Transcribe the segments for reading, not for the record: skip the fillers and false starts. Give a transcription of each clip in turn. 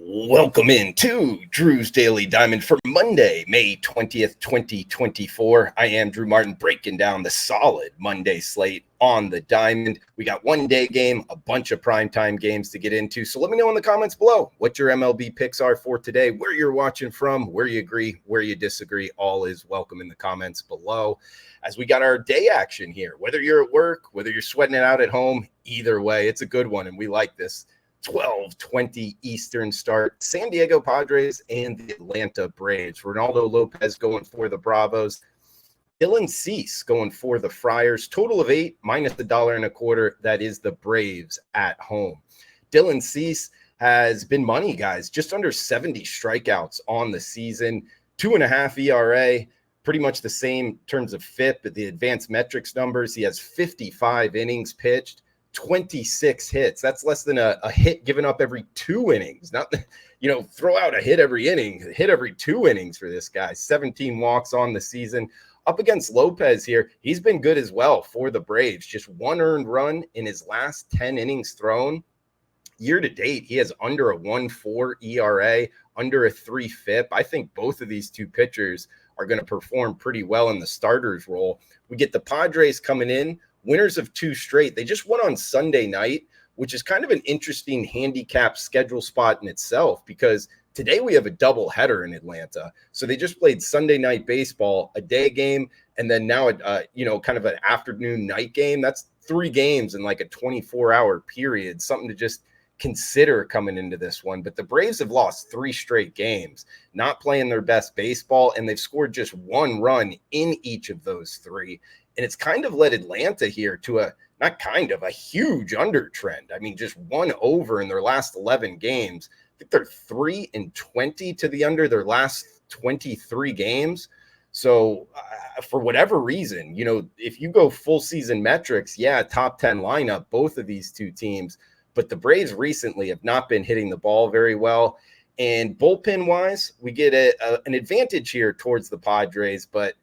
Welcome in to Drew's Daily Diamond for Monday, May 20th, 2024. I am Drew Martin breaking down the solid Monday slate on the Diamond. We got one day game, a bunch of primetime games to get into. So let me know in the comments below what your MLB picks are for today, where you're watching from, where you agree, where you disagree. All is welcome in the comments below. As we got our day action here, whether you're at work, whether you're sweating it out at home, either way, it's a good one and we like this. 12:20 Eastern start. San Diego Padres and the Atlanta Braves. Ronaldo Lopez going for the Bravos. Dylan Cease going for the Friars. Total of 8 minus $1.25. That is the Braves at home. Dylan Cease has been money, guys. Just under 70 strikeouts on the season. 2.5 ERA. Pretty much the same in terms of FIP, but the advanced metrics numbers. He has 55 innings pitched. 26 hits. That's less than a hit given up every 2 innings. Not, throw out a hit every inning, hit every 2 innings for this guy. 17 walks on the season. Up against Lopez here, he's been good as well for the Braves. Just 1 earned run in his last 10 innings thrown. Year to date, he has under a 1.4 ERA, under a 3 FIP. I think both of these two pitchers are going to perform pretty well in the starters role. We get the Padres coming in. Winners of 2 straight. They just won on Sunday night, which is kind of an interesting handicap schedule spot in itself because today we have a double header in Atlanta. So they just played Sunday night baseball, a day game, and then now kind of an afternoon night game. That's 3 games in like a 24-hour period, something to just consider coming into this one. But the Braves have lost 3 straight games, not playing their best baseball, and they've scored just 1 run in each of those 3. And it's kind of led Atlanta here to a huge under trend. I mean, just 1 over in their last 11 games. I think they're 3-20 to the under their last 23 games. So for whatever reason, if you go full season metrics, top 10 lineup, both of these two teams. But the Braves recently have not been hitting the ball very well. And bullpen wise, we get an advantage here towards the Padres, but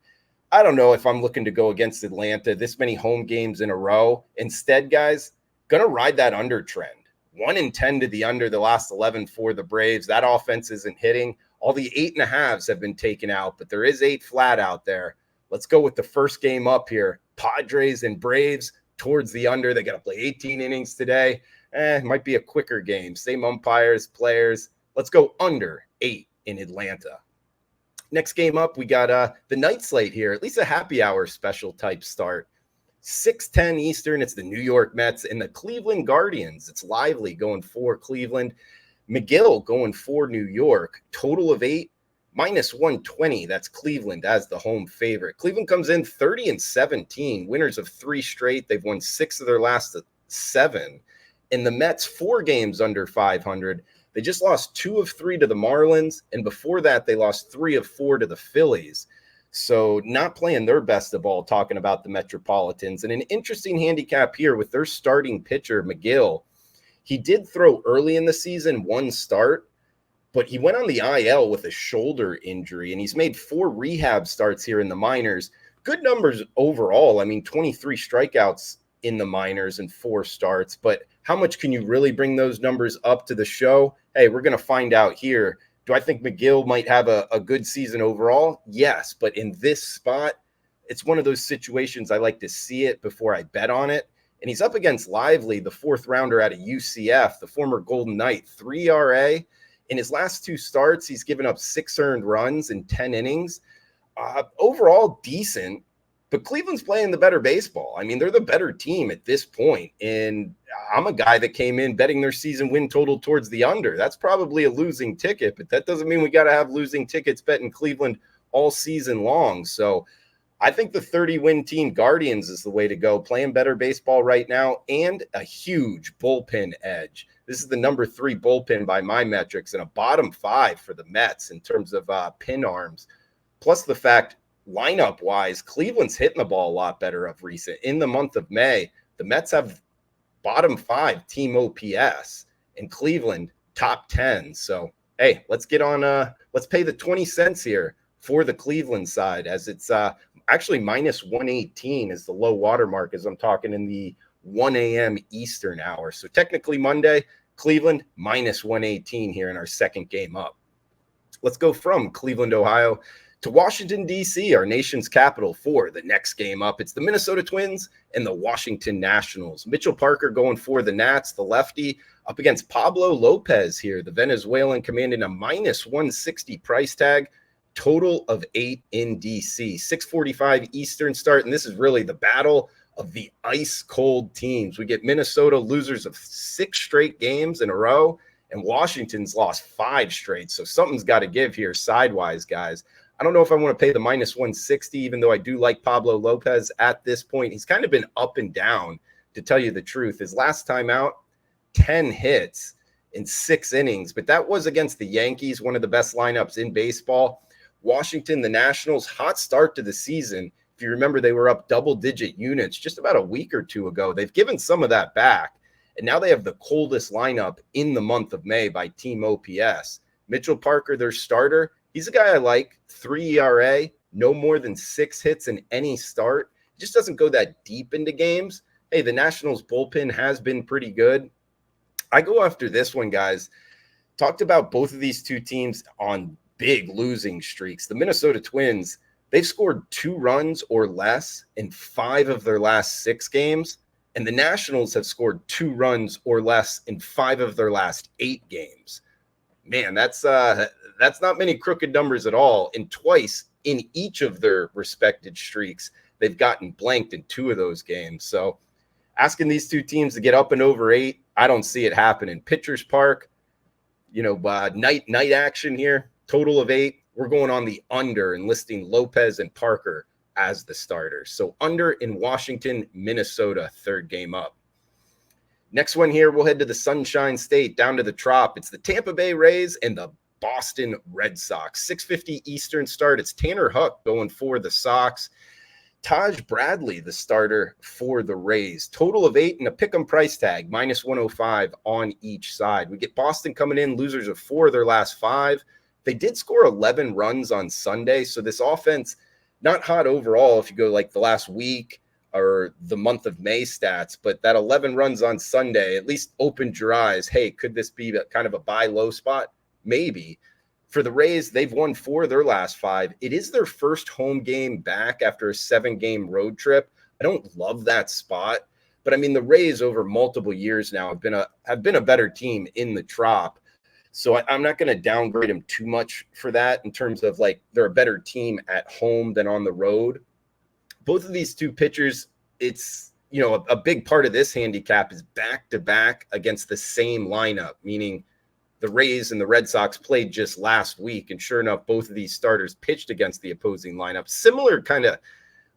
I don't know if I'm looking to go against Atlanta this many home games in a row. Instead, guys, going to ride that under trend. 1-10 to the under the last 11 for the Braves. That offense isn't hitting. All the 8.5s have been taken out, but there is 8 flat out there. Let's go with the first game up here. Padres and Braves towards the under. They got to play 18 innings today. It might be a quicker game. Same umpires, players. Let's go under 8 in Atlanta. Next game up, we got the night slate here, at least a happy hour special type start. 6:10 Eastern, it's the New York Mets and the Cleveland Guardians. It's Lively going for Cleveland. McGill going for New York. Total of 8, minus 120. That's Cleveland as the home favorite. Cleveland comes in 30-17, winners of 3 straight. They've won 6 of their last 7. And the Mets, 4 games under 500. They just lost 2 of 3 to the Marlins, and before that, they lost 3 of 4 to the Phillies. So not playing their best of all, talking about the Metropolitans. And an interesting handicap here with their starting pitcher, McGill. He did throw early in the season, 1 start, but he went on the IL with a shoulder injury, and he's made 4 rehab starts here in the minors. Good numbers overall. I mean, 23 strikeouts in the minors and 4 starts, but how much can you really bring those numbers up to the show? Hey, we're going to find out here. Do I think McGill might have a good season overall? Yes, but in this spot, it's one of those situations I like to see it before I bet on it. And he's up against Lively, the 4th rounder out of UCF, the former Golden Knight, 3 ERA. In his last 2 starts, he's given up 6 earned runs in 10 innings. Overall, decent. But Cleveland's playing the better baseball. I mean, they're the better team at this point. And I'm a guy that came in betting their season win total towards the under. That's probably a losing ticket, but that doesn't mean we got to have losing tickets betting Cleveland all season long. So I think the 30-win team Guardians is the way to go, playing better baseball right now and a huge bullpen edge. This is the number 3 bullpen by my metrics and a bottom 5 for the Mets in terms of pin arms. Plus the fact, lineup-wise, Cleveland's hitting the ball a lot better of recent. In the month of May, the Mets have bottom 5 team OPS, and Cleveland top 10. So, hey, let's get on. Let's pay the 20 cents here for the Cleveland side, as it's actually minus 118 is the low water mark as I'm talking in the 1 a.m. Eastern hour. So technically Monday, Cleveland, minus 118 here in our second game up. Let's go from Cleveland, Ohio, to Washington, D.C., our nation's capital, for the next game up. It's the Minnesota Twins and the Washington Nationals. Mitchell Parker going for the Nats, the lefty, up against Pablo Lopez here, the Venezuelan, commanding a minus 160 price tag. Total of 8 in D.C. 6:45 Eastern start, and this is really the battle of the ice-cold teams. We get Minnesota, losers of 6 straight games in a row, and Washington's lost 5 straight. So something's got to give here sidewise, guys. I don't know if I want to pay the minus 160, even though I do like Pablo Lopez at this point. He's kind of been up and down, to tell you the truth. His last time out, 10 hits in 6 innings, but that was against the Yankees, one of the best lineups in baseball. Washington, the Nationals, hot start to the season. If you remember, they were up double-digit units just about a week or two ago. They've given some of that back, and now they have the coldest lineup in the month of May by team OPS. Mitchell Parker, their starter, he's a guy I like. 3 ERA, no more than 6 hits in any start. Just doesn't go that deep into games. Hey, the Nationals bullpen has been pretty good. I go after this one, guys. Talked about both of these two teams on big losing streaks. The Minnesota Twins, they've scored 2 runs or less in 5 of their last 6 games. And the Nationals have scored 2 runs or less in 5 of their last 8 games. Man, that's not many crooked numbers at all. And twice in each of their respected streaks, they've gotten blanked in 2 of those games. So asking these two teams to get up and over 8, I don't see it happening. Pitchers Park, night action here. Total of 8. We're going on the under and listing Lopez and Parker as the starters. So under in Washington, Minnesota, third game up. Next one here, we'll head to the Sunshine State, down to the Trop. It's the Tampa Bay Rays and the Boston Red Sox. 6:50 Eastern start. It's Tanner Huck going for the Sox. Taj Bradley, the starter for the Rays. Total of 8 and a pick'em price tag, minus 105 on each side. We get Boston coming in, losers of 4 of their last 5. They did score 11 runs on Sunday, so this offense, not hot overall if you go like the last week or the month of May stats, but that 11 runs on Sunday at least opened your eyes. Hey, could this be kind of a buy low spot? Maybe. For the Rays, they've won 4 of their last 5. It is their first home game back after a 7-game road trip. I don't love that spot, but I mean, the Rays over multiple years now have been a better team in the Trop. So I'm not going to downgrade them too much for that in terms of like they're a better team at home than on the road. Both of these two pitchers, it's, a big part of this handicap is back-to-back against the same lineup, meaning the Rays and the Red Sox played just last week. And sure enough, both of these starters pitched against the opposing lineup. Similar kind of,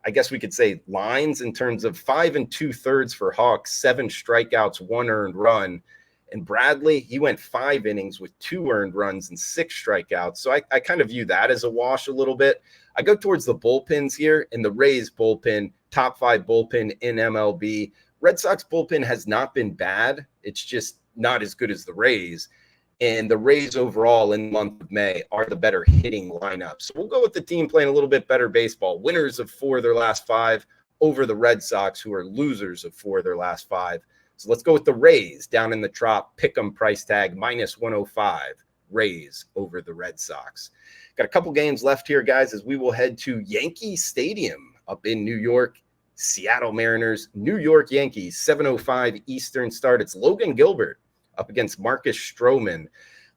I guess we could say, lines in terms of 5 2/3 for Hawks, 7 strikeouts, 1 earned run. And Bradley, he went 5 innings with 2 earned runs and 6 strikeouts. So I kind of view that as a wash a little bit. I go towards the bullpens here, and the Rays bullpen, top 5 bullpen in MLB. Red Sox bullpen has not been bad. It's just not as good as the Rays. And the Rays overall in the month of May are the better hitting lineup. So we'll go with the team playing a little bit better baseball. Winners of 4 of their last 5 over the Red Sox, who are losers of 4 of their last 5. So let's go with the Rays down in the Trop. Pick'em price tag, minus 105. Rays over the Red Sox. Got a couple games left here, guys, as we will head to Yankee Stadium up in New York. Seattle Mariners, New York Yankees, 7:05 Eastern start. It's Logan Gilbert up against Marcus Stroman.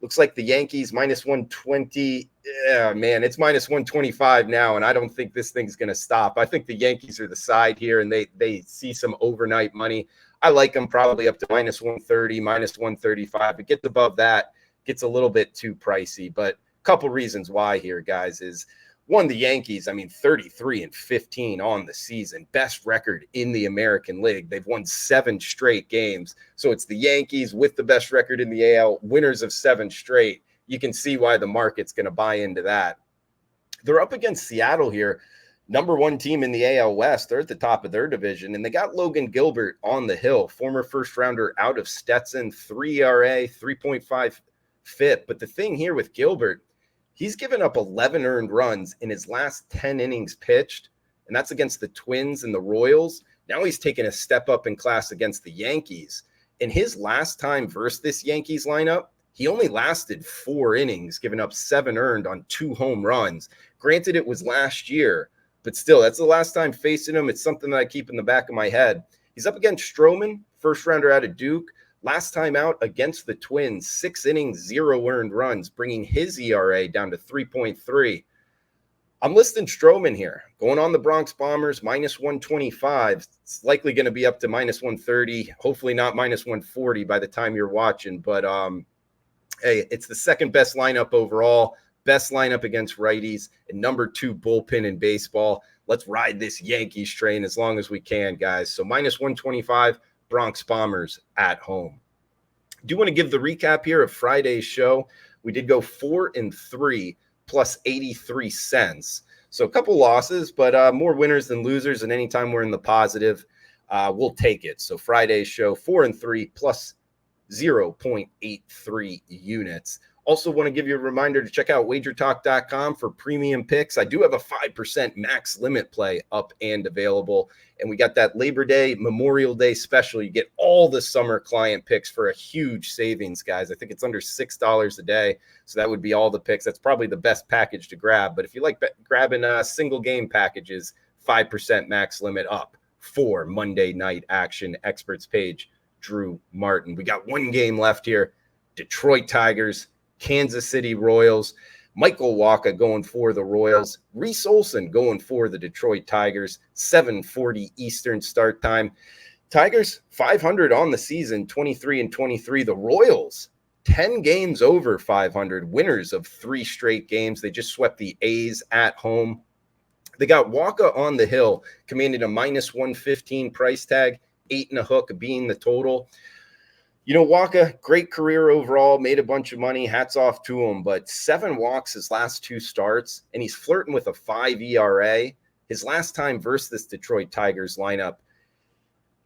Looks like the Yankees minus 120. Yeah, man, it's minus 125 now, and I don't think this thing's going to stop. I think the Yankees are the side here, and they see some overnight money. I like them probably up to minus 130, minus 135. It gets above that, gets a little bit too pricey. But a couple reasons why here, guys, is one, the Yankees, 33-15 on the season. Best record in the American League. They've won 7 straight games. So it's the Yankees with the best record in the AL, winners of 7 straight. You can see why the market's going to buy into that. They're up against Seattle here. Number 1 team in the AL West. They're at the top of their division, and they got Logan Gilbert on the hill, former first-rounder out of Stetson, 3 ERA, 3.5 FIP. But the thing here with Gilbert, he's given up 11 earned runs in his last 10 innings pitched, and that's against the Twins and the Royals. Now he's taken a step up in class against the Yankees, In his last time versus this Yankees lineup, he only lasted 4 innings, giving up 7 earned on 2 home runs. Granted, it was last year, but still, that's the last time facing him. It's something that I keep in the back of my head. He's up against Stroman, first rounder out of Duke. Last time out against the Twins, 6 innings, 0 earned runs, bringing his ERA down to 3.3. I'm listing Stroman here, going on the Bronx Bombers, minus 125. It's likely going to be up to minus 130, hopefully not minus 140 by the time you're watching. But, hey, it's the second best lineup overall, best lineup against righties, and number 2 bullpen in baseball. Let's ride this Yankees train as long as we can, guys. So minus 125, Bronx Bombers at home. I do want to give the recap here of Friday's show. We did go 4-3 plus 83 cents. So a couple losses, but more winners than losers. And anytime we're in the positive, we'll take it. So Friday's show, 4-3 plus 0.83 units. Also want to give you a reminder to check out WagerTalk.com for premium picks. I do have a 5% max limit play up and available. And we got that Labor Day, Memorial Day special. You get all the summer client picks for a huge savings, guys. I think it's under $6 a day. So that would be all the picks. That's probably the best package to grab. But if you like grabbing single game packages, 5% max limit up for Monday night action. Experts page, Drew Martin. We got one game left here. Detroit Tigers, Kansas City Royals. Michael Wacha going for the Royals. Reese Olson going for the Detroit Tigers. 7:40 Eastern start time. Tigers 500 on the season, 23-23. The Royals 10 games over 500, winners of 3 straight games. They just swept the A's at home. They got Wacha on the hill, commanding a minus 115 price tag, 8 1/2 being the total. You know, Wacha, great career overall, made a bunch of money, hats off to him, but 7 walks his last 2 starts, and he's flirting with a 5 ERA. His last time versus this Detroit Tigers lineup,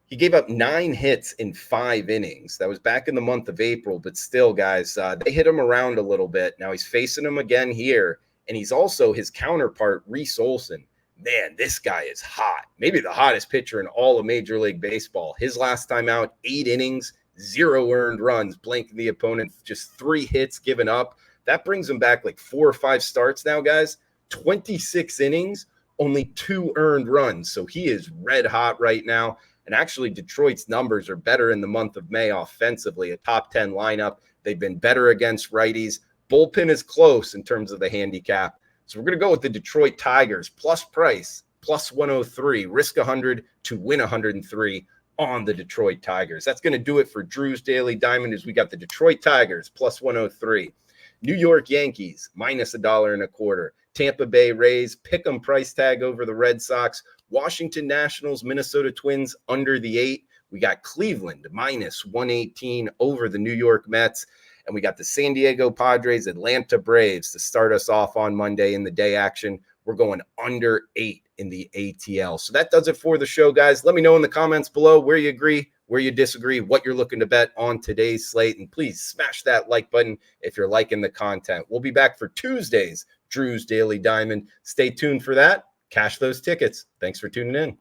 he gave up 9 hits in 5 innings. That was back in the month of April, but still, guys, they hit him around a little bit. Now he's facing him again here, and he's also his counterpart, Reese Olson. Man, this guy is hot. Maybe the hottest pitcher in all of Major League Baseball. His last time out, 8 innings, 0 earned runs, blanking the opponent, just 3 hits given up. That brings him back like 4 or 5 starts now, guys. 26 innings, only 2 earned runs. So he is red hot right now. And actually, Detroit's numbers are better in the month of May offensively, a top 10 lineup. They've been better against righties. Bullpen is close in terms of the handicap. So we're going to go with the Detroit Tigers, plus price, plus 103, risk 100 to win 103 on the Detroit Tigers. That's going to do it for Drew's Daily Diamond, as we got the Detroit Tigers, plus 103. New York Yankees, minus $1.25. Tampa Bay Rays, pick 'em price tag over the Red Sox. Washington Nationals, Minnesota Twins, under the 8. We got Cleveland, minus 118 over the New York Mets. And we got the San Diego Padres, Atlanta Braves to start us off on Monday in the day action. We're going under 8 in the ATL. So that does it for the show, guys. Let me know in the comments below where you agree, where you disagree, what you're looking to bet on today's slate. And please smash that like button if you're liking the content. We'll be back for Tuesday's Drew's Daily Diamond. Stay tuned for that. Cash those tickets. Thanks for tuning in.